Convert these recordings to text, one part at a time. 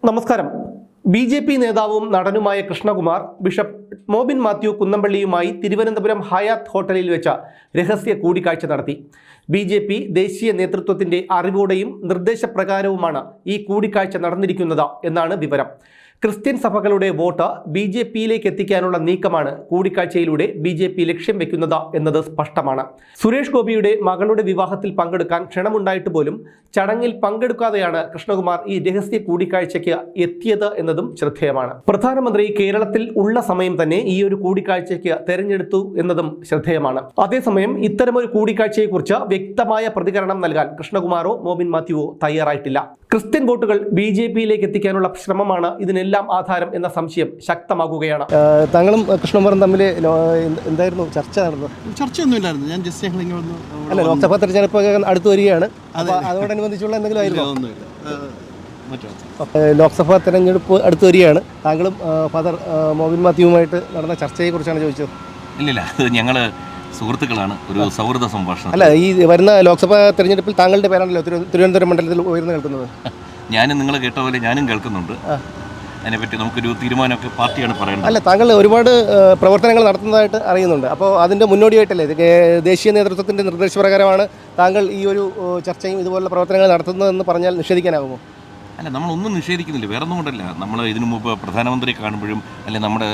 നമസ്കാരം. ബി.ജെ.പി. നേതാവും നടനുമായ കൃഷ്ണകുമാർ ബിഷപ്പ് മോബിൻ മാത്യു കുന്നംപള്ളിയുമായി തിരുവനന്തപുരം ഹയാത്ത് ഹോട്ടലിൽ വെച്ച രഹസ്യ കൂടിക്കാഴ്ച നടത്തി. ബി.ജെ.പി. ദേശീയ നേതൃത്വത്തിന്റെ അറിവോടെയും നിർദ്ദേശപ്രകാരവുമാണ് ഈ കൂടിക്കാഴ്ച നടന്നിരിക്കുന്നത് എന്നാണ് വിവരം. ക്രിസ്ത്യൻ സഭകളുടെ വോട്ട് ബി.ജെ.പിയിലേക്ക് എത്തിക്കാനുള്ള നീക്കമാണ് കൂടിക്കാഴ്ചയിലൂടെ ബി.ജെ.പി. ലക്ഷ്യം വെക്കുന്നത് എന്നത് സ്പഷ്ടമാണ്. സുരേഷ് ഗോപിയുടെ മകളുടെ വിവാഹത്തിൽ പങ്കെടുക്കാൻ ക്ഷണമുണ്ടായിട്ട് പോലും ചടങ്ങിൽ പങ്കെടുക്കാതെയാണ് കൃഷ്ണകുമാർ ഈ രഹസ്യ കൂടിക്കാഴ്ചയ്ക്ക് എത്തിയത് എന്നതും ശ്രദ്ധേയമാണ്. പ്രധാനമന്ത്രി കേരളത്തിൽ ഉള്ള സമയം തന്നെ ഈ ഒരു കൂടിക്കാഴ്ചയ്ക്ക് തെരഞ്ഞെടുത്തു എന്നതും ശ്രദ്ധേയമാണ്. അതേസമയം ഇത്തരമൊരു കൂടിക്കാഴ്ചയെക്കുറിച്ച് വ്യക്തമായ പ്രതികരണം നൽകാൻ കൃഷ്ണകുമാറോ മോബിൻ മാത്യുവോ തയ്യാറായിട്ടില്ല. ക്രിസ്ത്യൻ വോട്ടുകൾ ബി.ജെ.പിയിലേക്ക് എത്തിക്കാനുള്ള ശ്രമമാണ് ഇതിനെല്ലാം ആധാരം എന്ന സംശയം ശക്തമാകുകയാണ്. താങ്കളും കൃഷ്ണകുമാറും തമ്മിൽ എന്തായിരുന്നു ചർച്ച നടന്നത്? ചർച്ചയൊന്നുമില്ലായിരുന്നു. ഞാൻ ജസ്റ്റ് അല്ല, ലോക്സഭാ തെരഞ്ഞെടുപ്പ് അടുത്ത് വരികയാണ്. അതോടനുബന്ധിച്ചുള്ള എന്തെങ്കിലും ആയിരുന്നു? ലോക്സഭാ തെരഞ്ഞെടുപ്പ് അടുത്ത് വരികയാണ്. താങ്കളും ഫാദർ മോബിൻ മാത്യുവുമായിട്ട് നടന്ന ചർച്ചയെക്കുറിച്ചാണ് ചോദിച്ചത്. ഇല്ലില്ല, ഞങ്ങൾ സുഹൃത്തുക്കളാണ്. ഒരു സൗഹൃദ സംഭാഷണം. അല്ല, ഈ വരുന്ന ലോക്സഭാ തെരഞ്ഞെടുപ്പിൽ താങ്കളുടെ പേരാണല്ലോ തിരുവനന്തപുരം മണ്ഡലത്തിൽ ഉയർന്നു കേൾക്കുന്നത്. ഞാനും നിങ്ങൾ കേട്ട പോലെ ഞാനും കേൾക്കുന്നുണ്ട്. അതിനെപ്പറ്റി നമുക്കൊരു തീരുമാനമൊക്കെ പാർട്ടിയാണ് പറയേണ്ടത്. അല്ല, താങ്കൾ ഒരുപാട് പ്രവർത്തനങ്ങൾ നടത്തുന്നതായിട്ട് അറിയുന്നുണ്ട്. അപ്പോൾ അതിൻ്റെ മുന്നോടിയായിട്ടല്ലേ ദേശീയ നേതൃത്വത്തിൻ്റെ നിർദ്ദേശപ്രകാരമാണ് താങ്കൾ ഈ ഒരു ചർച്ചയും ഇതുപോലുള്ള പ്രവർത്തനങ്ങൾ നടത്തുന്നതെന്ന് പറഞ്ഞാൽ നിഷേധിക്കാനാകുമോ? അല്ല, നമ്മളൊന്നും നിഷേധിക്കുന്നില്ല. വേറെ ഒന്നും കൊണ്ടല്ല. നമ്മൾ ഇതിനു മുമ്പ് പ്രധാനമന്ത്രിയെ കാണുമ്പോഴും അല്ലെങ്കിൽ നമ്മുടെ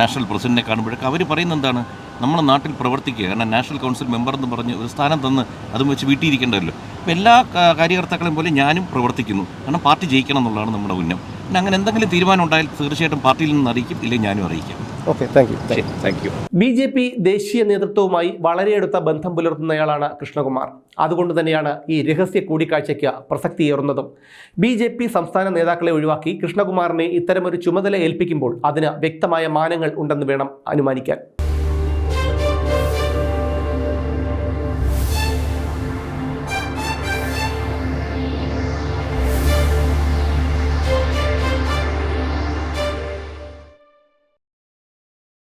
നാഷണൽ പ്രസിഡന്റിനെ കാണുമ്പോഴൊക്കെ അവർ പറയുന്നത് എന്താണ്? നമ്മുടെ നാട്ടിൽ പ്രവർത്തിക്കുക. കാരണം നാഷണൽ കൗൺസിൽ മെമ്പർ എന്ന് പറഞ്ഞ് ഒരു സ്ഥാനം തന്ന് അതും വെച്ച് വീട്ടിയിരിക്കേണ്ടല്ലോ. അപ്പോൾ എല്ലാ കാര്യകർത്താക്കളെയും പോലെ ഞാനും പ്രവർത്തിക്കുന്നു. കാരണം പാർട്ടി ജയിക്കണം എന്നുള്ളതാണ് നമ്മുടെ ഉന്നം. പിന്നെ അങ്ങനെ എന്തെങ്കിലും തീരുമാനം ഉണ്ടായാൽ തീർച്ചയായിട്ടും പാർട്ടിയിൽ നിന്ന് അറിയിക്കും, ഇല്ലെങ്കിൽ ഞാനും അറിയിക്കാം. Okay, thank you. ബി.ജെ.പി. ദേശീയ നേതൃത്വവുമായി വളരെ അടുത്ത ബന്ധം പുലർത്തുന്നയാളാണ് കൃഷ്ണകുമാർ. അതുകൊണ്ട് തന്നെയാണ് ഈ രഹസ്യ കൂടിക്കാഴ്ചയ്ക്ക് പ്രസക്തിയേറുന്നതും. ബി.ജെ.പി. സംസ്ഥാന നേതാക്കളെ ഒഴിവാക്കി കൃഷ്ണകുമാറിനെ ഇത്തരമൊരു ചുമതല ഏൽപ്പിക്കുമ്പോൾ അതിന് വ്യക്തമായ മാനങ്ങൾ ഉണ്ടെന്ന് വേണം അനുമാനിക്കാൻ.